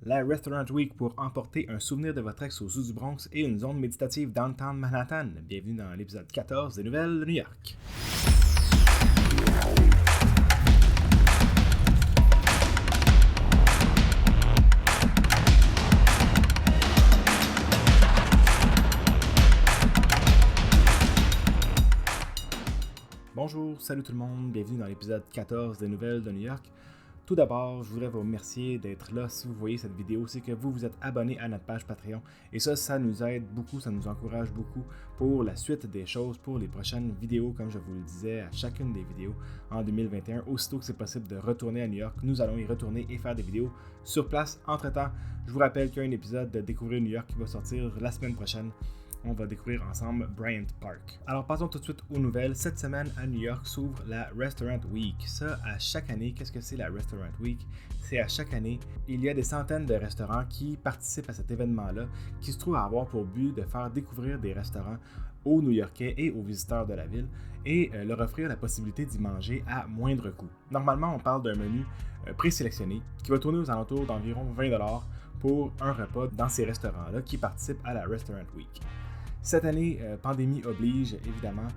la Restaurant Week pour emporter un souvenir de votre ex au Zoo du Bronx et une zone méditative downtown Manhattan. Bienvenue dans l'épisode 14 des Nouvelles de New York. Bonjour, salut tout le monde, bienvenue dans l'épisode 14 des Nouvelles de New York. Tout d'abord, je voudrais vous remercier d'être là. Si vous voyez cette vidéo, c'est que vous vous êtes abonné à notre page Patreon. Et ça nous aide beaucoup, ça nous encourage beaucoup pour la suite des choses, pour les prochaines vidéos, comme je vous le disais à chacune des vidéos en 2021. Aussitôt que c'est possible de retourner à New York, nous allons y retourner et faire des vidéos sur place. Entre-temps, je vous rappelle qu'il y a un épisode de Découvrir New York qui va sortir la semaine prochaine. On va découvrir ensemble Bryant Park. Alors passons tout de suite aux nouvelles. Cette semaine à New York s'ouvre la Restaurant Week. Ça, à chaque année, qu'est-ce que c'est la Restaurant Week? C'est à chaque année, il y a des centaines de restaurants qui participent à cet événement-là, qui se trouvent à avoir pour but de faire découvrir des restaurants aux New-Yorkais et aux visiteurs de la ville et leur offrir la possibilité d'y manger à moindre coût. Normalement, on parle d'un menu présélectionné qui va tourner aux alentours d'environ 20$ pour un repas dans ces restaurants-là qui participent à la Restaurant Week. Cette année, pandémie oblige, évidemment,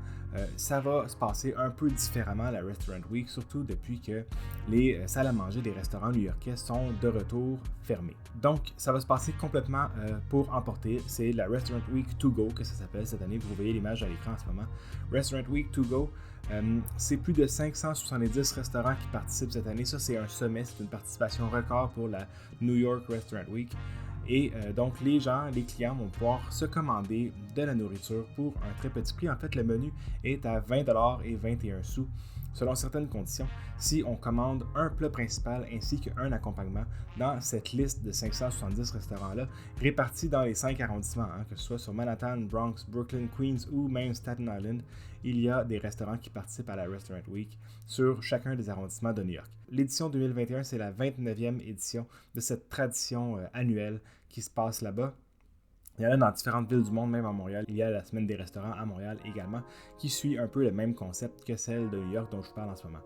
ça va se passer un peu différemment la Restaurant Week, surtout depuis que les salles à manger des restaurants new-yorkais sont de retour fermées. Donc, ça va se passer complètement pour emporter. C'est la Restaurant Week To Go que ça s'appelle cette année. Vous voyez l'image à l'écran en ce moment. Restaurant Week To Go, c'est plus de 570 restaurants qui participent cette année. Ça, c'est un sommet, c'est une participation record pour la New York Restaurant Week. Et donc, les clients vont pouvoir se commander de la nourriture pour un très petit prix. En fait, le menu est à 20$ et 21 sous selon certaines conditions si on commande un plat principal ainsi qu'un accompagnement dans cette liste de 570 restaurants-là répartis dans les 5 arrondissements, que ce soit sur Manhattan, Bronx, Brooklyn, Queens ou même Staten Island. Il y a des restaurants qui participent à la Restaurant Week sur chacun des arrondissements de New York. L'édition 2021, c'est la 29e édition de cette tradition annuelle qui se passe là-bas. Il y en a dans différentes villes du monde, même à Montréal. Il y a la Semaine des restaurants à Montréal également, qui suit un peu le même concept que celle de New York dont je vous parle en ce moment.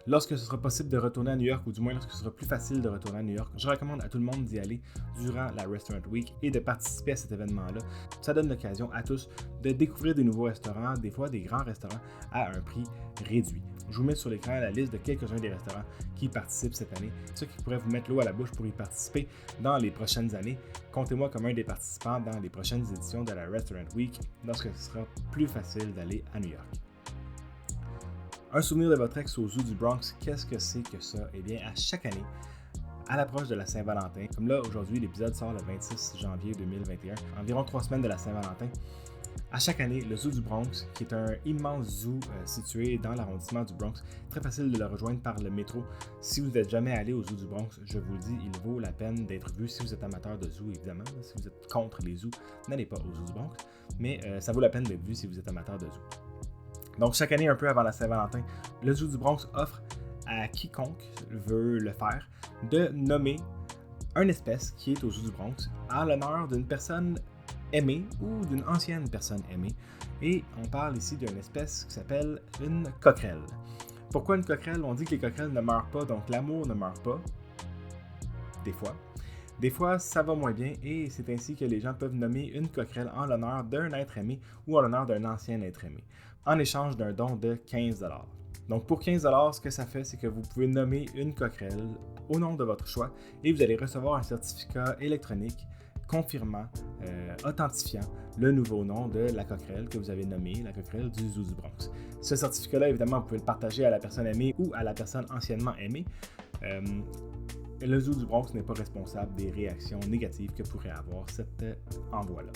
Lorsque ce sera possible de retourner à New York, ou du moins lorsque ce sera plus facile de retourner à New York, je recommande à tout le monde d'y aller durant la Restaurant Week et de participer à cet événement-là. Ça donne l'occasion à tous de découvrir des nouveaux restaurants, des fois des grands restaurants à un prix réduit. Je vous mets sur l'écran la liste de quelques-uns des restaurants qui participent cette année, ce qui pourrait vous mettre l'eau à la bouche pour y participer dans les prochaines années. Comptez-moi comme un des participants dans les prochaines éditions de la Restaurant Week lorsque ce sera plus facile d'aller à New York. Un souvenir de votre ex au Zoo du Bronx, qu'est-ce que c'est que ça? Eh bien, à chaque année, à l'approche de la Saint-Valentin, comme là, aujourd'hui, l'épisode sort le 26 janvier 2021, environ 3 semaines de la Saint-Valentin, à chaque année, le Zoo du Bronx, qui est un immense zoo situé dans l'arrondissement du Bronx, très facile de le rejoindre par le métro. Si vous n'êtes jamais allé au Zoo du Bronx, je vous le dis, il vaut la peine d'être vu si vous êtes amateur de zoo, évidemment. Si vous êtes contre les zoos, n'allez pas au Zoo du Bronx, mais ça vaut la peine d'être vu si vous êtes amateur de zoo. Donc, chaque année, un peu avant la Saint-Valentin, le Zoo du Bronx offre à quiconque veut le faire de nommer une espèce qui est au Zoo du Bronx en l'honneur d'une personne aimée ou d'une ancienne personne aimée. Et on parle ici d'une espèce qui s'appelle une coquerelle. Pourquoi une coquerelle? On dit que les coquerelles ne meurent pas, donc l'amour ne meurt pas. Des fois. Des fois, ça va moins bien et c'est ainsi que les gens peuvent nommer une coquerelle en l'honneur d'un être aimé ou en l'honneur d'un ancien être aimé, en échange d'un don de 15$. Donc pour 15$, ce que ça fait, c'est que vous pouvez nommer une coquerelle au nom de votre choix et vous allez recevoir un certificat électronique confirmant, authentifiant le nouveau nom de la coquerelle que vous avez nommée, la coquerelle du Zoo du Bronx. Ce certificat-là, évidemment, vous pouvez le partager à la personne aimée ou à la personne anciennement aimée. Le Zoo du Bronx n'est pas responsable des réactions négatives que pourrait avoir cet envoi-là.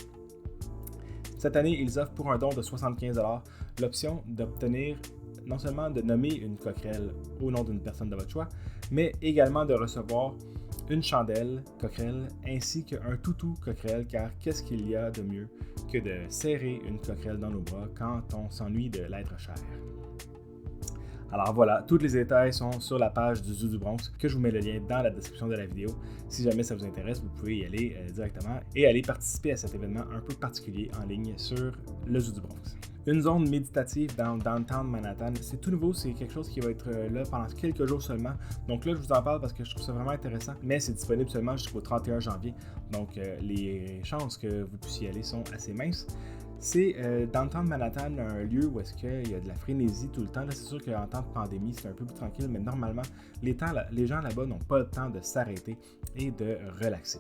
Cette année, ils offrent pour un don de 75$ l'option d'obtenir non seulement de nommer une coquerelle au nom d'une personne de votre choix, mais également de recevoir une chandelle coquerelle ainsi qu'un toutou coquerelle, car qu'est-ce qu'il y a de mieux que de serrer une coquerelle dans nos bras quand on s'ennuie de l'être cher. Alors voilà, tous les détails sont sur la page du Zoo du Bronx, que je vous mets le lien dans la description de la vidéo. Si jamais ça vous intéresse, vous pouvez y aller directement et aller participer à cet événement un peu particulier en ligne sur le Zoo du Bronx. Une zone méditative dans Downtown Manhattan. C'est tout nouveau, c'est quelque chose qui va être là pendant quelques jours seulement. Donc là, je vous en parle parce que je trouve ça vraiment intéressant, mais c'est disponible seulement jusqu'au 31 janvier. Donc les chances que vous puissiez y aller sont assez minces. C'est Downtown Manhattan, un lieu où est-ce qu'il y a de la frénésie tout le temps. Là, c'est sûr qu'en temps de pandémie, c'est un peu plus tranquille, mais normalement, les gens là-bas n'ont pas le temps de s'arrêter et de relaxer.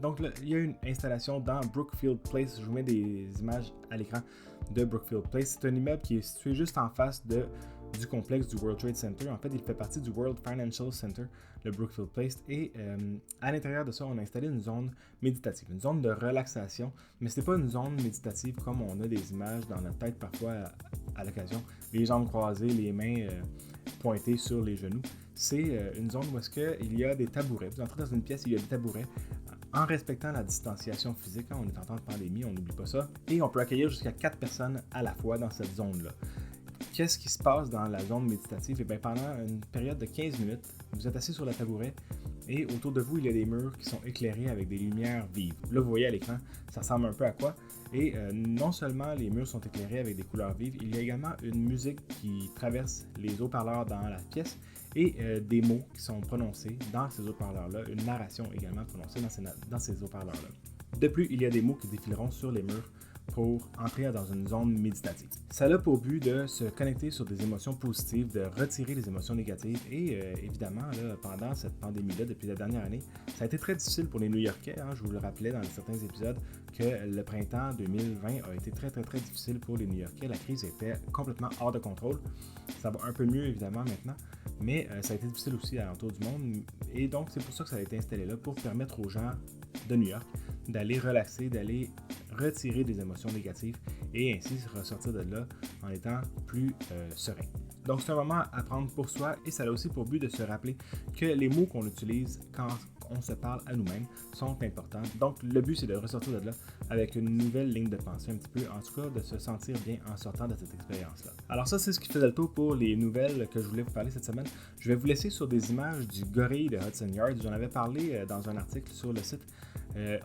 Donc là, il y a une installation dans Brookfield Place. Je vous mets des images à l'écran de Brookfield Place. C'est un immeuble qui est situé juste en face du complexe du World Trade Center. En fait, il fait partie du World Financial Center, le Brookfield Place. Et à l'intérieur de ça, on a installé une zone méditative, une zone de relaxation. Mais ce n'est pas une zone méditative comme on a des images dans notre tête parfois à l'occasion. Les jambes croisées, les mains pointées sur les genoux. C'est une zone où est-ce qu'il y a des tabourets. Vous entrez dans une pièce, il y a des tabourets. En respectant la distanciation physique, on est en temps de pandémie, on n'oublie pas ça. Et on peut accueillir jusqu'à 4 personnes à la fois dans cette zone-là. Qu'est-ce qui se passe dans la zone méditative? Eh bien, pendant une période de 15 minutes, vous êtes assis sur le tabouret et autour de vous, il y a des murs qui sont éclairés avec des lumières vives. Là, vous voyez à l'écran, ça ressemble un peu à quoi? Et non seulement les murs sont éclairés avec des couleurs vives, il y a également une musique qui traverse les haut-parleurs dans la pièce et des mots qui sont prononcés dans ces haut-parleurs-là, une narration également prononcée dans ces haut-parleurs-là. De plus, il y a des mots qui défileront sur les murs pour entrer dans une zone méditative. Ça a pour but de se connecter sur des émotions positives, de retirer les émotions négatives et évidemment, là, pendant cette pandémie-là, depuis la dernière année, ça a été très difficile pour les New-Yorkais. Je vous le rappelais dans certains épisodes que le printemps 2020 a été très difficile pour les New-Yorkais. La crise était complètement hors de contrôle. Ça va un peu mieux évidemment maintenant, mais ça a été difficile aussi à l'entour du monde et donc c'est pour ça que ça a été installé là, pour permettre aux gens de New York d'aller relaxer, d'aller retirer des émotions négatives et ainsi ressortir de là en étant plus serein. Donc c'est un moment à prendre pour soi et ça a aussi pour but de se rappeler que les mots qu'on utilise quand on se parle à nous-mêmes sont importants. Donc le but c'est de ressortir de là avec une nouvelle ligne de pensée un petit peu, en tout cas de se sentir bien en sortant de cette expérience-là. Alors ça c'est ce qui faisait le tour pour les nouvelles que je voulais vous parler cette semaine. Je vais vous laisser sur des images du gorille de Hudson Yards. J'en avais parlé dans un article sur le site.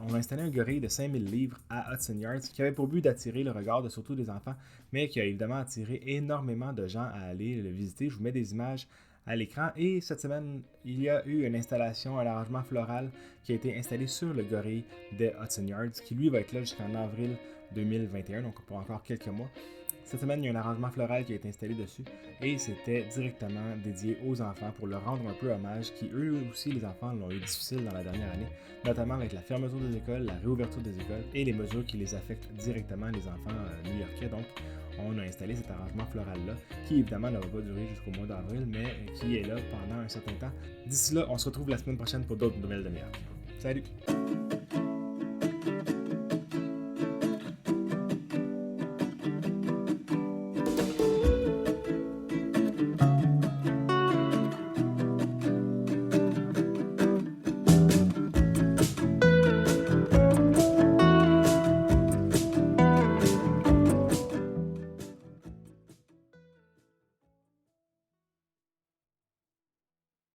On a installé un gorille de 5000 livres à Hudson Yards qui avait pour but d'attirer le regard de surtout des enfants, mais qui a évidemment attiré énormément de gens à aller le visiter. Je vous mets des images à l'écran et cette semaine, il y a eu une installation, un arrangement floral qui a été installé sur le gorille de Hudson Yards qui lui va être là jusqu'en avril 2021, donc pour encore quelques mois. Cette semaine, il y a un arrangement floral qui a été installé dessus et c'était directement dédié aux enfants pour leur rendre un peu hommage, qui eux aussi, les enfants, l'ont eu difficile dans la dernière année, notamment avec la fermeture des écoles, la réouverture des écoles et les mesures qui les affectent directement les enfants new-yorkais. Donc, on a installé cet arrangement floral-là, qui évidemment ne va pas durer jusqu'au mois d'avril, mais qui est là pendant un certain temps. D'ici là, on se retrouve la semaine prochaine pour d'autres nouvelles de New York. Salut!